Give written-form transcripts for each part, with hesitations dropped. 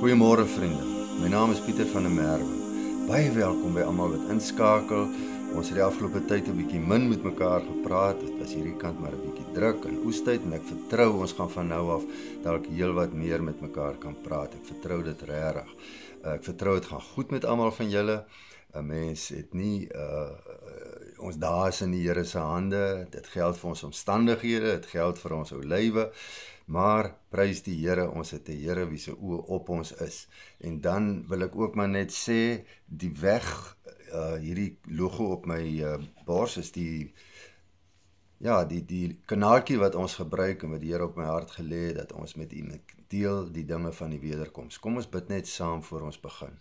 Goeiemôre vriende, my naam is Pieter van der Merwe. Baie welkom by almal wat inskakel. Ons het die afgelope tyd 'n bietjie min met mekaar gepraat. Dit was hierdie kant maar 'n bietjie druk en oestyd en ek vertrou ons gaan van nou af dalk heelwat meer met mekaar kan praat. Ek vertrou dit regtig. Ek vertrou dit gaan goed met almal van julle. 'n Mens het nie ons dae is in die Here se hande. Dit geld vir ons omstandighede, dit geld vir ons ou lywe. Maar prys die Here, ons het 'n Here wie se oë op ons is. En dan wil ek ook maar net sê, die weg, hierdie logo op my bors is die kanaaltjie wat ons gebruik en wat die Here op my hart gelê het, dat ons met U deel die dinge van die wederkoms. Kom ons bid net saam voor ons begin.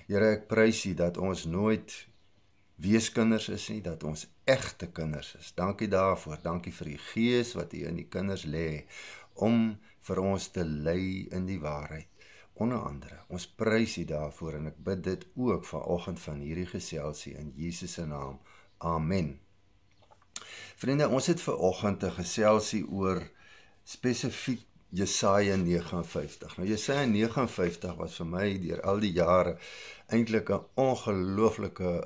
Here, ek prys U dat ons nooit weeskinders is nie, dat ons egte kinders is. Dankie daarvoor, dankie vir die Gees wat U in die kinders lê, om vir ons te lei in die waarheid. Onder andere, ons prys U daarvoor en ek bid dit ook vanoggend van hierdie geselsie in Jesus se naam. Amen. Vriende, ons het vanoggend 'n geselsie oor spesifiek Jesaja 59. Nou Jesaja 59 was vir my deur al die jare eintlik 'n ongelooflike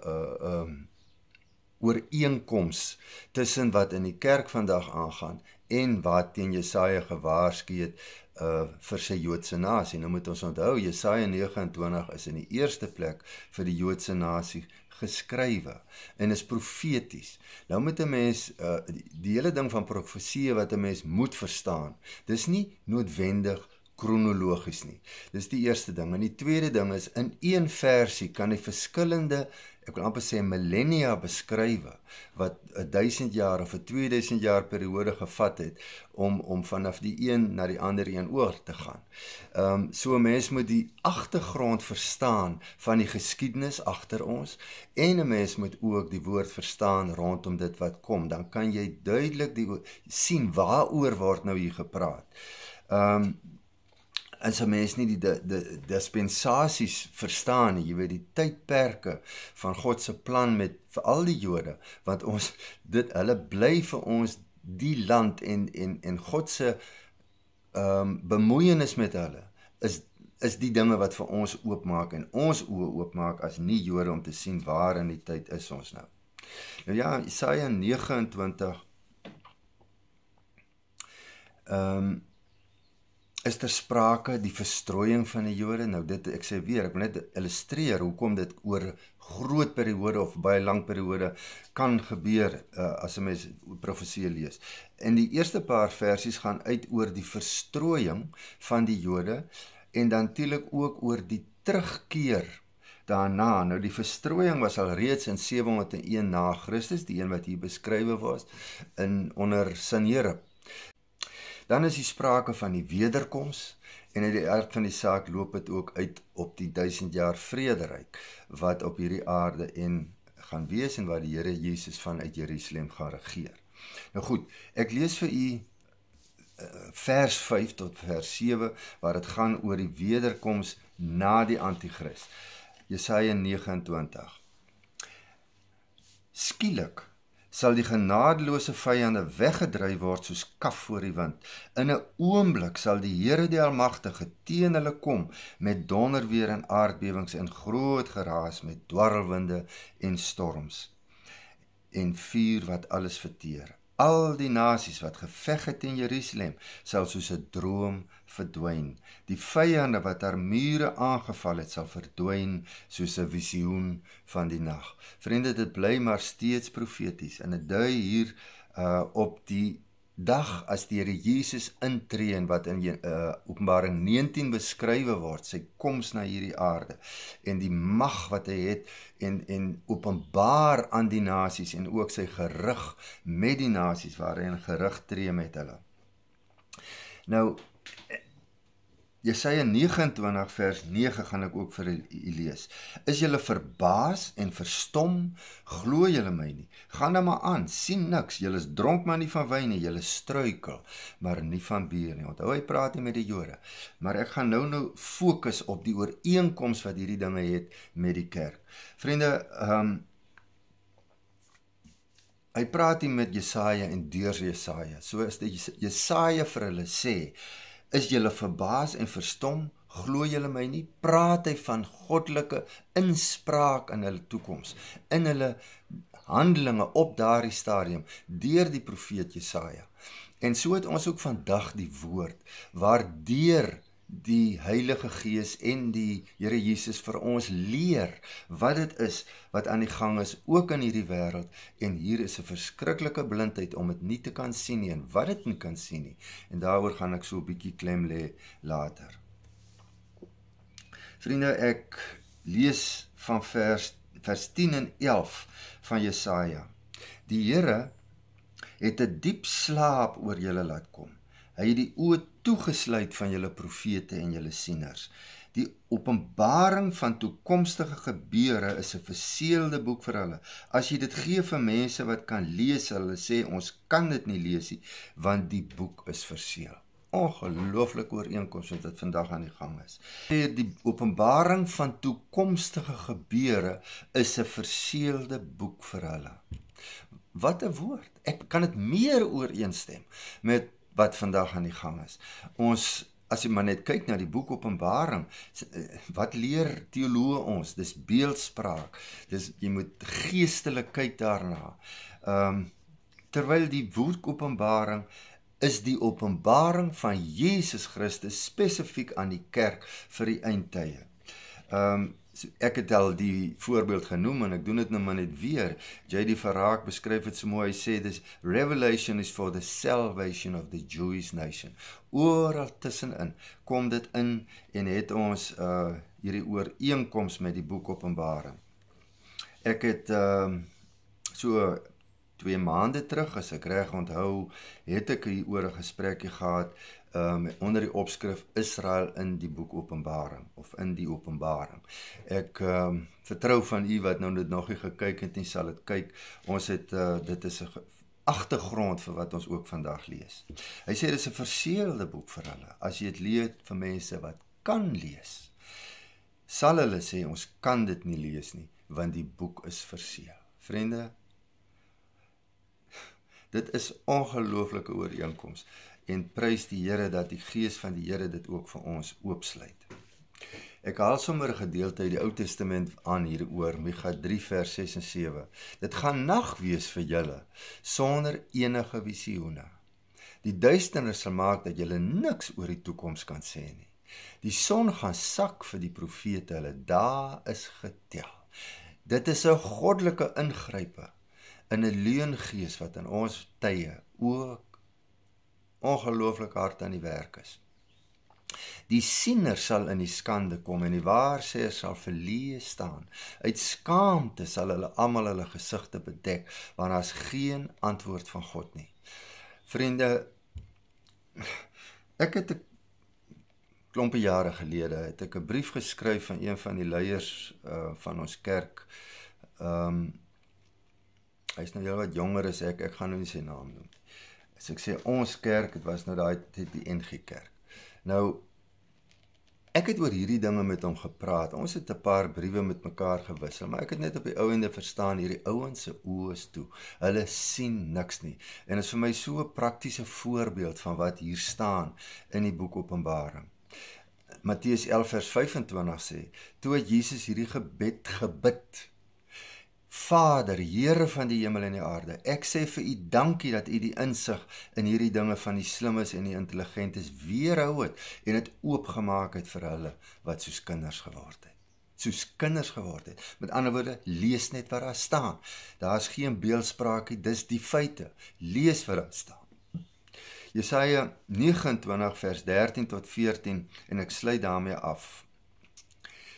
ooreenkoms tussen wat in die kerk vandag aangaan en wat teen Jesaja gewaarsku het vir sy Joodse nasie. Nou moet ons onthou, Jesaja 29 is in die eerste plek vir die Joodse nasie geskrywe en is profeties. Nou moet 'n mens die hele ding van profesie wat 'n mens moet verstaan. Dis nie noodwendig kronologies nie. Dis die eerste ding. En die tweede ding is, in een versie kan die verskillende, ek wil amper sê millennia beskrywe, wat 1000 jaar of 2000 jaar periode gevat het, om vanaf die een na die ander een oor te gaan. So 'n mens moet die agtergrond verstaan van die geskiedenis agter ons, en 'n mens moet ook die woord verstaan rondom dit wat kom. Dan kan jy duidelik sien waaroor word nou hier gepraat. As 'n mens nie die dispensasies verstaan nie, jy weet die tydperke van God se plan met vir al die Jode, want hulle bly vir ons die land en God se bemoeienis met hulle is die dinge wat vir ons oopmaak en ons oë oopmaak as nie Jode om te sien waar in die tyd is ons nou. Nou ja, Jesaja 29 is ter sprake die verstrooiing van die Jode. Nou ek sê weer, ek wil net illustreer hoekom dit oor groot periode of baie lang periode kan gebeur as 'n mens profesie lees. En die eerste paar versies gaan uit oor die verstrooiing van die Jode en dan natuurlik ook oor die terugkeer daarna. Nou die verstrooiing was al reeds in 701 na Christus, die een wat hier beskrywe was onder Sanherib. Dan is die sprake van die wederkoms en uit die aard van die saak loop dit ook uit op die 1000 jaar vrederyk wat op hierdie aarde gaan wees en waar die Here Jesus vanuit Jerusalem gaan regeer. Nou goed, ek lees vir u vers 5 tot vers 7 waar dit gaan oor die wederkoms na die Antichrist. Jesaja 29. Skielik sal die genadeloose vyande weggedryf word soos kaf voor die wind. In 'n oomblik sal die Here die Almagtige teen hulle kom met donderweer en aardbewings en groot geraas met dwarrelwinde en storms en vuur wat alles verteer. Al die nasies wat geveg het in Jerusalem sal soos 'n droom verdwyn. Die vyande wat haar mure aangeval het sal verdwyn soos 'n visioen van die nag. Vriende, dit bly maar steeds profeties en dit dui hier op die dag as die Here Jesus intree en wat in Openbaring 19 beskrywe word, sy koms na hierdie aarde en die mag wat hy het en openbaar aan die nasies en ook sy gerig met die nasies waar hy in gerig tree met hulle. Nou, Jesaja 29 vers 9 gaan ek ook vir u lees. Is julle verbaas en verstom? Glo julle my nie? Gaan dan maar aan, sien niks. Julle is dronk maar nie van wyn nie, julle struikel, maar nie van bier nie. Onthou, hy praat nie met die Jode. Maar ek gaan nou fokus op die ooreenkoms wat hierdie dinge het met die kerk. Vriende, hy praat hier met Jesaja en deur Jesaja. So as die Jesaja vir hulle sê, is julle verbaas en verstom? Glo julle my nie? Praat hy van goddelike inspraak in hulle toekoms, in hulle handelinge op daardie stadium, deur die profeet Jesaja. En so het ons ook vandag die woord, waardeur die Heilige Gees en die Here Jesus vir ons leer wat dit is wat aan die gang is, ook in hierdie wêreld, en hier is 'n verskriklike blindheid om dit nie te kan sien nie, en wat dit nie kan sien nie, en daaroor gaan ek so 'n bietjie klem lê later. Vriende, ek lees van vers 10 en 11 van Jesaja. Die Here het 'n diep slaap oor julle laat kom. Hy het die oë toegesluit van julle profete en julle sieners. Die openbaring van toekomstige gebeure is 'n verseelde boek vir hulle. As jy dit gee vir mense wat kan lees, hulle sê ons kan dit nie lees nie, want die boek is verseël. Ongelooflike ooreenkoms wat dit vandag aan die gang is. Die openbaring van toekomstige gebeure is 'n verseelde boek vir hulle. Wat 'n woord. Ek kan dit meer ooreenstem met wat vandag aan die gang is. Ons, as jy maar net kyk na die boek Openbaring, wat leer teoloë ons? Dis beeldspraak. Jy moet geestelik kyk daarna. Terwyl die boek Openbaring is die openbaring van Jesus Christus spesifiek aan die kerk vir die eindtye. Ek het al die voorbeeld genoem en ek doen dit nou maar net weer. J.D. Farag beskryf dit so mooi, hy sê this revelation is for the salvation of the Jewish nation. Oral tussenin kom dit in en het ons hierdie ooreenkoms met die boek Openbaring. Ek het so 2 maande terug, as ek reg onthou, het ek hier oor 'n gesprekkie gehad onder die opskrif Israel in die boek Openbaring, of in die Openbaring. Ek vertrou van u wat nou dit nog nie gekyk het nie, sal dit kyk. Ons het, dit is 'n agtergrond vir wat ons ook vandag lees. Hy sê dit is 'n verseelde boek vir hulle. As jy dit lees vir mense wat kan lees, sal hulle sê ons kan dit nie lees nie, want die boek is verseël. Vriende, dit is ongelooflike ooreenkoms, en prys die Here dat die Gees van die Here dit ook vir ons oopsluit. Ek haal sommer 'n gedeelte uit die Ou Testament aan hieroor, Micha 3 vers 6 en 7. Dit gaan nag wees vir julle, sonder enige visioene. Die duisternis sal maak dat julle niks oor die toekoms kan sê nie. Die son gaan sak vir die profete, hulle dae is getel. Dit is 'n goddelike ingrype in 'n leungees wat in ons tye ook ongelooflik hard aan die werk is. Die siener sal in die skande kom en die waarsêer sal verleë staan. Uit skaamte sal hulle almal hulle gesigte bedek, want daar is geen antwoord van God nie. Vriende, ek het 'n klompie jare gelede het ek 'n brief geskryf van een van die leiers van ons kerk. Hy is nou heel wat jonger as ek gaan nou nie sy naam noem. As ek sê ons kerk, het was nou die NG Kerk. Nou, ek het oor hierdie dinge met hom gepraat. Ons het 'n paar briewe met mekaar gewissel, maar ek het net op die ou ende verstaan, hierdie ouens se oë is toe. Hulle sien niks nie. En is vir my so 'n praktiese voorbeeld van wat hier staan in die boek Openbaring. Matteus 11 vers 25 sê, toe het Jesus hierdie gebed gebid. Vader, Here van die hemel en die aarde, ek sê vir u dankie dat u die insig in hierdie dinge van die slimmes en die intelligentes weerhou het en dit oopgemaak het vir hulle wat soos kinders geword het. Soos kinders geword het. Met ander woorde, lees net wat daar staan. Daar is geen beeldspraak nie, dis die feite. Lees wat daar staan. Jesaja 29 vers 13 tot 14 en ek sluit daarmee af.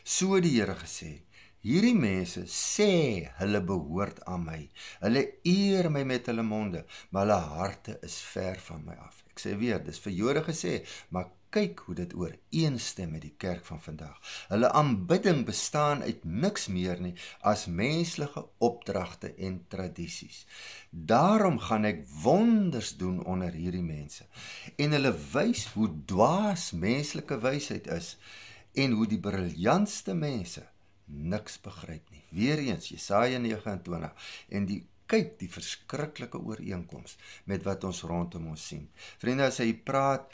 So het die Here gesê, hierdie mense sê hulle behoort aan my. Hulle eer my met hulle monde, maar hulle harte is ver van my af. Ek sê weer, dis vir Jode gesê, maar kyk hoe dit ooreenstem met die kerk van vandag. Hulle aanbidding bestaan uit niks meer nie as menslike opdragte en tradisies. Daarom gaan ek wonders doen onder hierdie mense en hulle wys hoe dwaas menslike wysheid is en hoe die briljantste mense niks begryp nie. Weereens Jesaja 29 en kyk die verskriklike ooreenkoms met wat ons rondom ons sien. Vriende, as hy praat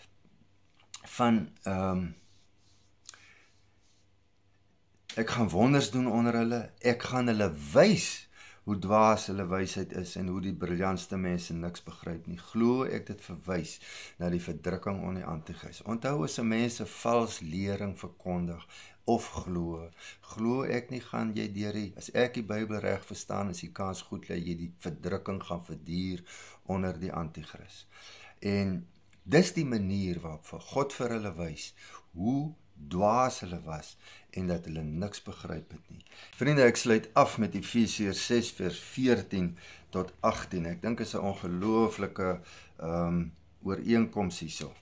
van Ek gaan wonders doen onder hulle. Ek gaan hulle wys hoe dwaas hulle wysheid is en hoe die briljantste mense niks begryp nie. Glo ek dit verwys na die verdrukking onder die Antichrist. Onthou as 'n mens 'n vals lering verkondig of glo ek nie gaan jy deur die, as ek die Bybel reg verstaan, is die kans goed dat jy die verdrukking gaan verduur onder die Antichrist. En dis die manier waarop God vir hulle wys hoe dwaas hulle was en dat hulle niks begryp het nie. Vriende, ek sluit af met Efesiërs 6 vers 14 tot 18. Ek dink is 'n ongelooflike ooreenkoms hierso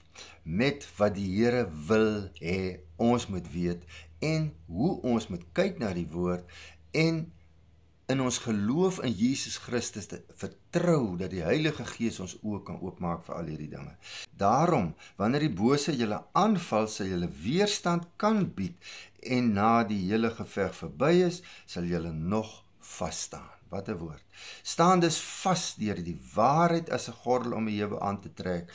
met wat die Here wil hê ons moet weet en hoe ons moet kyk na die woord en in ons geloof in Jesus Christus te vertrou dat die Heilige Gees ons oë kan oopmaak vir al hierdie dinge. Daarom, wanneer die bose julle aanval, sal julle weerstand kan bied en na die hele geveg verby is, sal julle nog vas staan. Wat 'n woord. Staan dus vas deur die waarheid as 'n gordel om die heupe aan te trek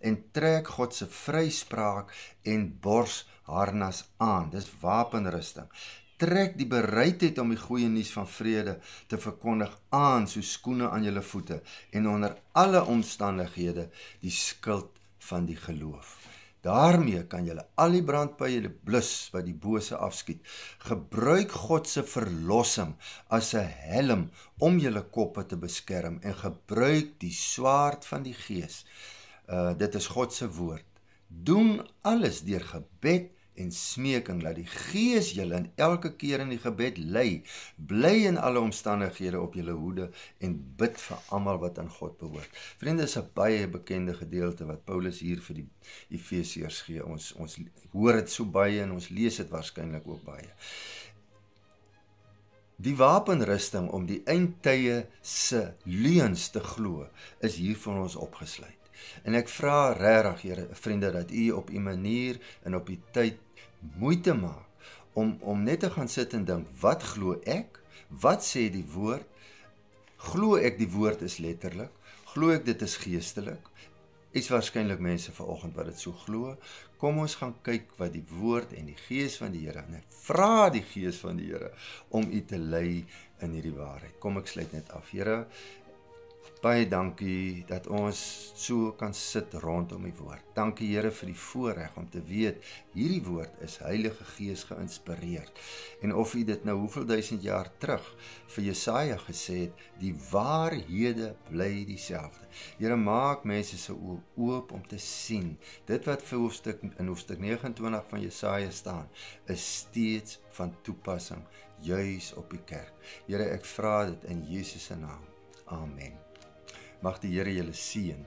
en trek God se vryspraak en borsharnas aan. Dis wapenrusting. Trek die bereidheid om die goeie nuus van vrede te verkondig aan soos skoene aan julle voete en onder alle omstandighede die skild van die geloof. Daarmee kan julle al die brandpyle blus wat die bose afskiet. Gebruik God se verlossing as 'n helm om julle koppe te beskerm en gebruik die swaard van die Gees. Dit is God se woord. Doen alles deur gebed en smeking, laat die Gees julle in elke keer in die gebed lei. Bly in alle omstandighede op julle hoede en bid vir almal wat aan God behoort. Vriende, is 'n baie bekende gedeelte wat Paulus hier vir die Efesiërs gee. Ons hoor dit so baie en ons lees dit waarskynlik ook baie. Die wapenrusting om die eindtye se leuns te glo is hier vir ons opgesluit. En ek vra regtig, Here, vriende, dat u op u manier en op die tyd moeite maak om net te gaan sit en dink, wat glo ek? Wat sê die woord? Glo ek die woord is letterlik? Glo ek dit is geestelik? Is waarskynlik mense vanoggend wat dit so glo. Kom ons gaan kyk wat die woord en die Gees van die Here, en ek vra die Gees van die Here om u te lei in hierdie waarheid. Kom ek sluit net af. Here, baie dankie dat ons so kan sit rondom die woord. Dankie Here vir die voorreg om te weet, hierdie woord is Heilige Gees geïnspireerd. En of u dit nou hoeveel duisend jaar terug vir Jesaja gesê het, die waarhede bly dieselfde. Here, maak mense se oë oop om te sien. Dit wat vir in hoofstuk 29 van Jesaja staan, is steeds van toepassing, juis op die kerk. Here, ek vra dit in Jesus se naam. Amen. Mag die Here julle seën